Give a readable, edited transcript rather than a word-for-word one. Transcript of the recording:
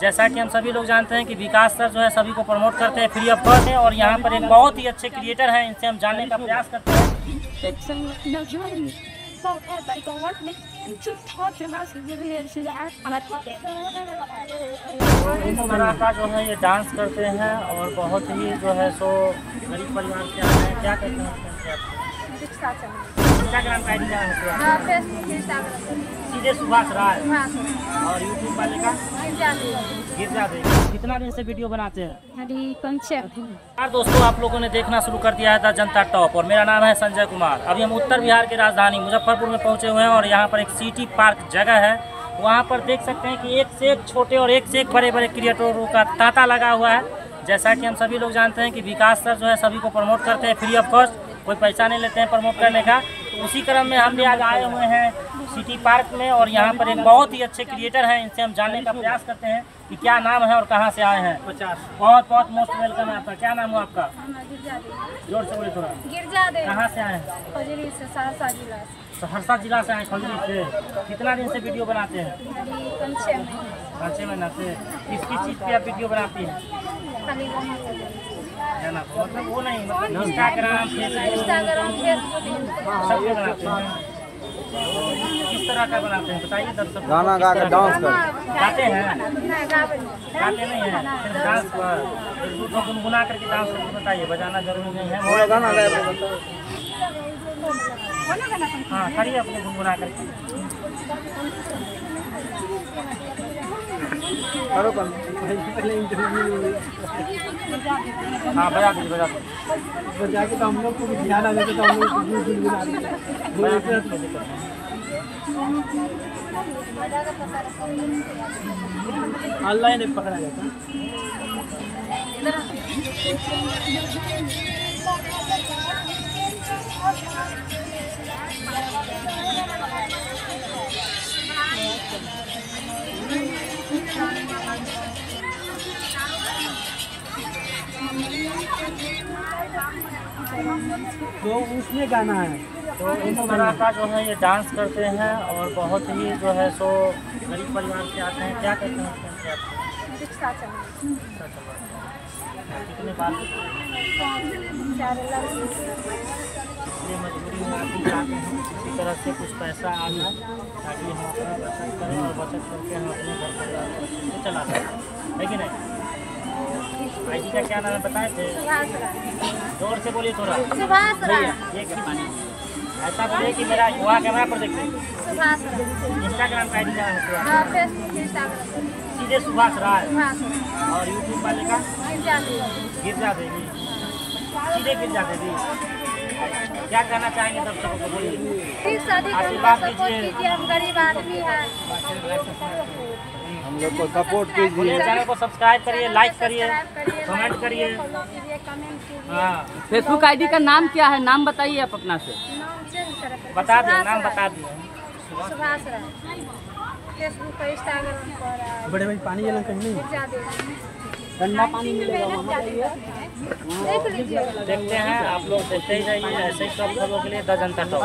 जैसा कि हम सभी लोग जानते हैं कि विकास सर जो है सभी को प्रमोट करते हैं फ्री ऑफ कॉस्ट है, और यहाँ पर एक बहुत ही अच्छे क्रिएटर हैं, इनसे हम जानने का प्रयास करते हैं। का जो है ये डांस करते हैं और बहुत ही जो है सो गरीब परिवार से आते हैं। क्या कहते हैं इंस्टाग्राम का आईडी है सीधे सुभाष राय, और यूट्यूब वाले का गिरजा देवी। कितना दिन से वीडियो बनाते हैं? 5 यार दोस्तों, आप लोगों ने देखना शुरू कर दिया था जनता टॉप, और मेरा नाम है संजय कुमार। अभी हम उत्तर बिहार की राजधानी मुजफ्फरपुर में पहुंचे हुए हैं, और यहाँ पर एक सिटी पार्क जगह है। वहाँ पर देख सकते हैं कि एक से एक छोटे और एक से एक बड़े बड़े क्रिएटरों का तांता लगा हुआ है। जैसा कि हम सभी लोग जानते हैं कि विकास सर जो है सभी को प्रमोट करते हैं फ्री ऑफ कॉस्ट, कोई पैसा नहीं लेते हैं प्रमोट करने का। तो उसी क्रम में हम भी आज आए हुए हैं सिटी पार्क में, और यहाँ पर एक बहुत ही अच्छे क्रिएटर हैं, इनसे हम जानने का प्रयास करते हैं कि क्या नाम है और कहाँ से आए हैं। 50 बहुत बहुत मोस्ट वेलकम है आपका। क्या नाम है आपका? जोर से बोले थोड़ा। गिरजा देवी। कहाँ से आए हैं? खजुरी से, सहरसा जिला से। सहरसा जिला से आए खजुरी से। कितना दिन से वीडियो बनाते हैं? 5-6 महीना से। किस किस चीज़ पे आप वीडियो बनाती हैं? मतलब वो नहीं, मतलब इंस्टाग्राम फेसबुक सब पे बनाते हैं। किस तरह का बनाते हैं बताइए दर्शक। गाना गा के डांस कर गाते हैं? गाते नहीं हैं, सिर्फ डांस पर तो गुनगुना करके डांस करके बताइए, बजाना जरूरी नहीं है। गाना गा हाँ करिए अपने गुनगुना करके। हाँ बजा दीजिए, बजा दीजिए। बजा के तो हम लोग को भी ध्यान आ जाता, तो हम लोग ऑनलाइन पकड़ा जाता। तो उसमें गाना है, तो इस तरह का जो है ये डांस करते हैं, और बहुत ही जो है सो गरीब परिवार से आते हैं। क्या कहते हैं? कितने बार इसलिए मजबूरी में आप भी चाहते हैं किसी तरह से कुछ पैसा आ जाए, ताकि हम अपना बचत करें, और बचत करके हम अपने घर परिवार को चला सकें, है कि नहीं? आईडी का क्या नाम है बताए थे? जोर से बोलिए थोड़ा। ऐसा बोलिए कि मेरा वहाँ कैमरा पर देखिए। इंस्टाग्राम का आईडी क्या है? सीधे सुभाष राय, और यूट्यूब वाले का गिरजा देवी। सीधे गिरजा देवी। क्या कहना चाहेंगे दर्शकों को? बोलिए। आशीर्वाद दीजिए। हम गरीब आदमी हैं, हम लोग को सपोर्ट कीजिए। चैनल को सब्सक्राइब करिए, लाइक करिए, कमेंट करिए। हाँ फेसबुक आईडी का नाम क्या है? नाम बताइए आप अपना से। बता दिए, नाम बता दिए। सुभाष राय। फेसबुक पर, इंस्टाग्राम पर। बड़े भाई पानी जलन कहीं नहीं, ठंडा पानी मिलेगा। देख लीजिए। देखते हैं, आप लोग देखते ही रहिए, ऐसे ही सब खबरों के लिए द जनता टॉप।